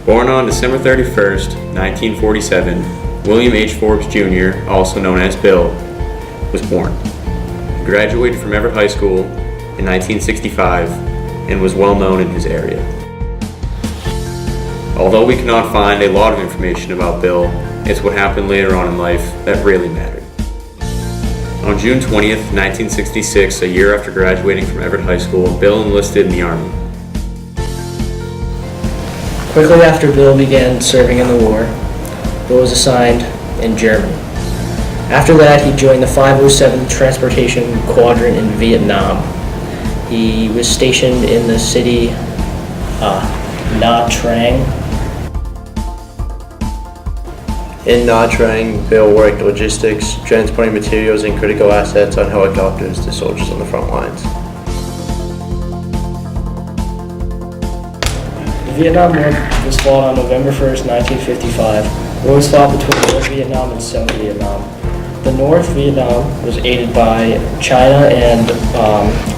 Born on December 31st, 1947, William H. Forbes Jr., also known as Bill, was born. He graduated from Everett High School in 1965 and was well known in his area. Although we cannot find a lot of information about Bill, it's what happened later on in life that really mattered. On June 20th, 1966, a year after graduating from Everett High School, Bill enlisted in the Army. Quickly after Bill began serving in the war, Bill was assigned in Germany. After that, he joined the 507th Transportation Squadron in Vietnam. He was stationed in the city Nha Trang. In Nha Trang, Bill worked logistics, transporting materials and critical assets on helicopters to soldiers on the front lines. The Vietnam War was fought on November 1st, 1955. War was fought between North Vietnam and South Vietnam. The North Vietnam was aided by China and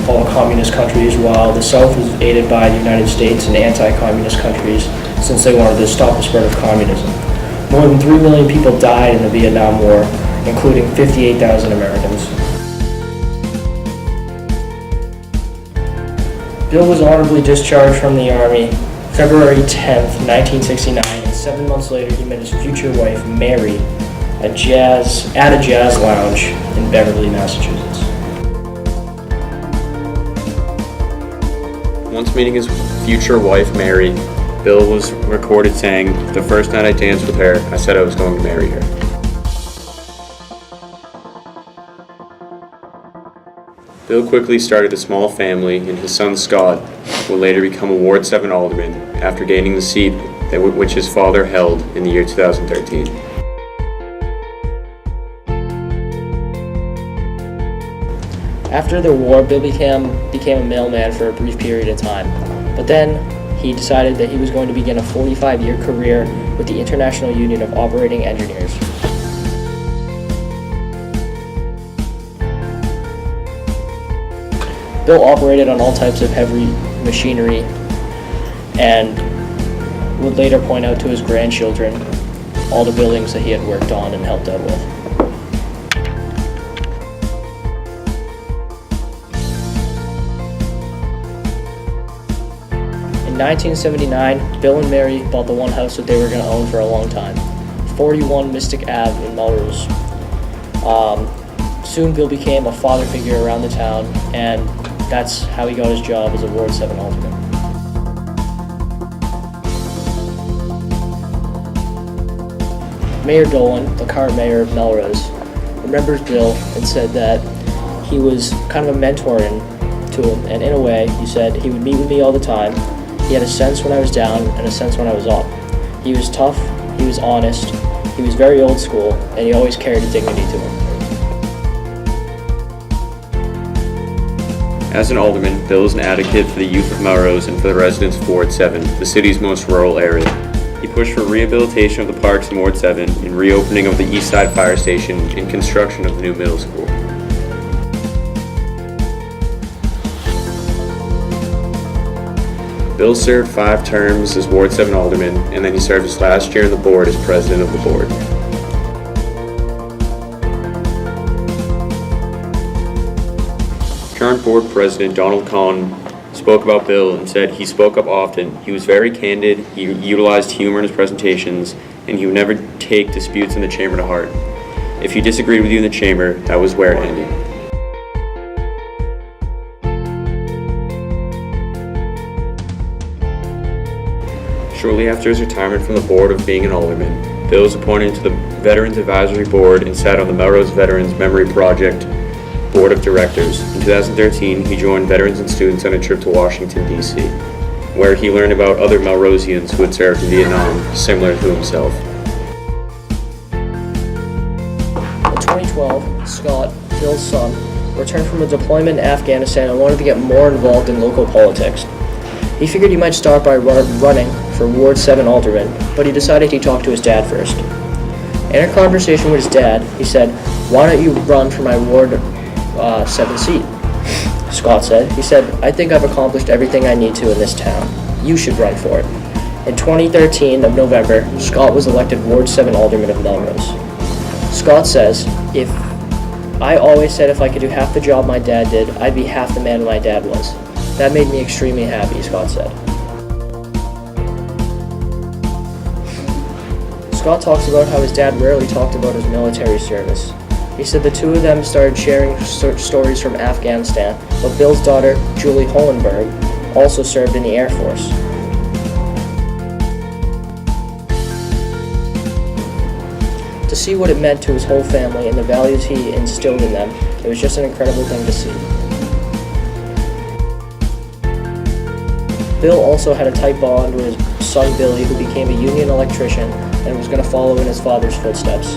all communist countries, while the South was aided by the United States and anti-communist countries since they wanted to stop the spread of communism. More than 3 million people died in the Vietnam War, including 58,000 Americans. Bill was honorably discharged from the Army February 10th, 1969, and 7 months later he met his future wife, Mary, at a jazz lounge in Beverly, Massachusetts. Once meeting his future wife, Mary, Bill was recorded saying, "The first night I danced with her, I said I was going to marry her." Bill quickly started a small family, and his son Scott would later become a Ward 7 alderman after gaining the seat which his father held in the year 2013. After the war, Bill became a mailman for a brief period of time, but then he decided that he was going to begin a 45-year career with the International Union of Operating Engineers. Bill operated on all types of heavy machinery and would later point out to his grandchildren all the buildings that he had worked on and helped out with. In 1979, Bill and Mary bought the one house that they were going to own for a long time, 41 Mystic Ave in Melrose. Soon Bill became a father figure around the town, and that's how he got his job as a Ward 7 alderman. Mayor Dolan, the current mayor of Melrose, remembers Bill and said that he was kind of a mentor to him, and in a way, he said he would meet with me all the time. He had a sense when I was down and a sense when I was up. He was tough, he was honest, he was very old school, and he always carried a dignity to him. As an alderman, Bill is an advocate for the youth of Melrose and for the residents of Ward 7, the city's most rural area. He pushed for rehabilitation of the parks in Ward 7 and reopening of the East Side Fire Station and construction of the new middle school. Bill served 5 terms as Ward 7 alderman, and then he served his last year on the board as president of the board. Current board president Donald Kahn spoke about Bill and said he spoke up often. He was very candid, he utilized humor in his presentations, and he would never take disputes in the chamber to heart. If he disagreed with you in the chamber, that was where it ended. Shortly after his retirement from the board of being an alderman, Bill was appointed to the Veterans Advisory Board and sat on the Melrose Veterans Memory Project Board of Directors. In 2013, he joined veterans and students on a trip to Washington, D.C., where he learned about other Melrosians who had served in Vietnam, similar to himself. In 2012, Scott, Bill's son, returned from a deployment in Afghanistan and wanted to get more involved in local politics. He figured he might start by running for Ward 7 alderman, but he decided he'd talk to his dad first. In a conversation with his dad, he said, "Why don't you run for my Ward 7 seat?" Scott said, "I think I've accomplished everything I need to in this town. You should run for it." In 2013 of November, Scott was elected Ward 7 Alderman of Melrose. Scott says, I always said if I could do half the job my dad did, I'd be half the man my dad was. That made me extremely happy, Scott said. Scott talks about how his dad rarely talked about his military service. He said the two of them started sharing stories from Afghanistan, but Bill's daughter, Julie Hollenberg, also served in the Air Force. To see what it meant to his whole family and the values he instilled in them, it was just an incredible thing to see. Bill also had a tight bond with his son Billy, who became a union electrician and was going to follow in his father's footsteps.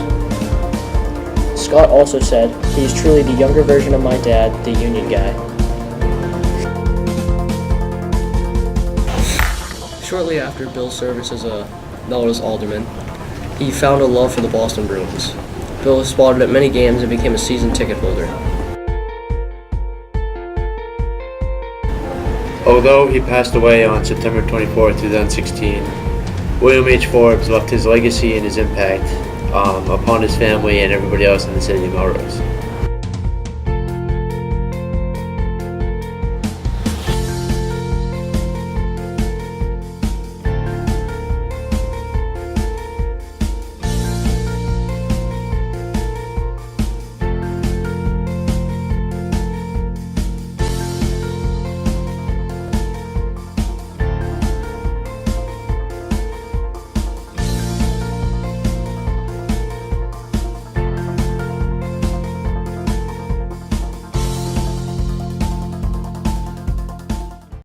Scott also said, he is truly the younger version of my dad, the union guy. Shortly after Bill's service as a Melrose alderman, he found a love for the Boston Bruins. Bill was spotted at many games and became a season ticket holder. Although he passed away on September 24, 2016, William H. Forbes left his legacy and his impact upon his family and everybody else in the city of Melrose.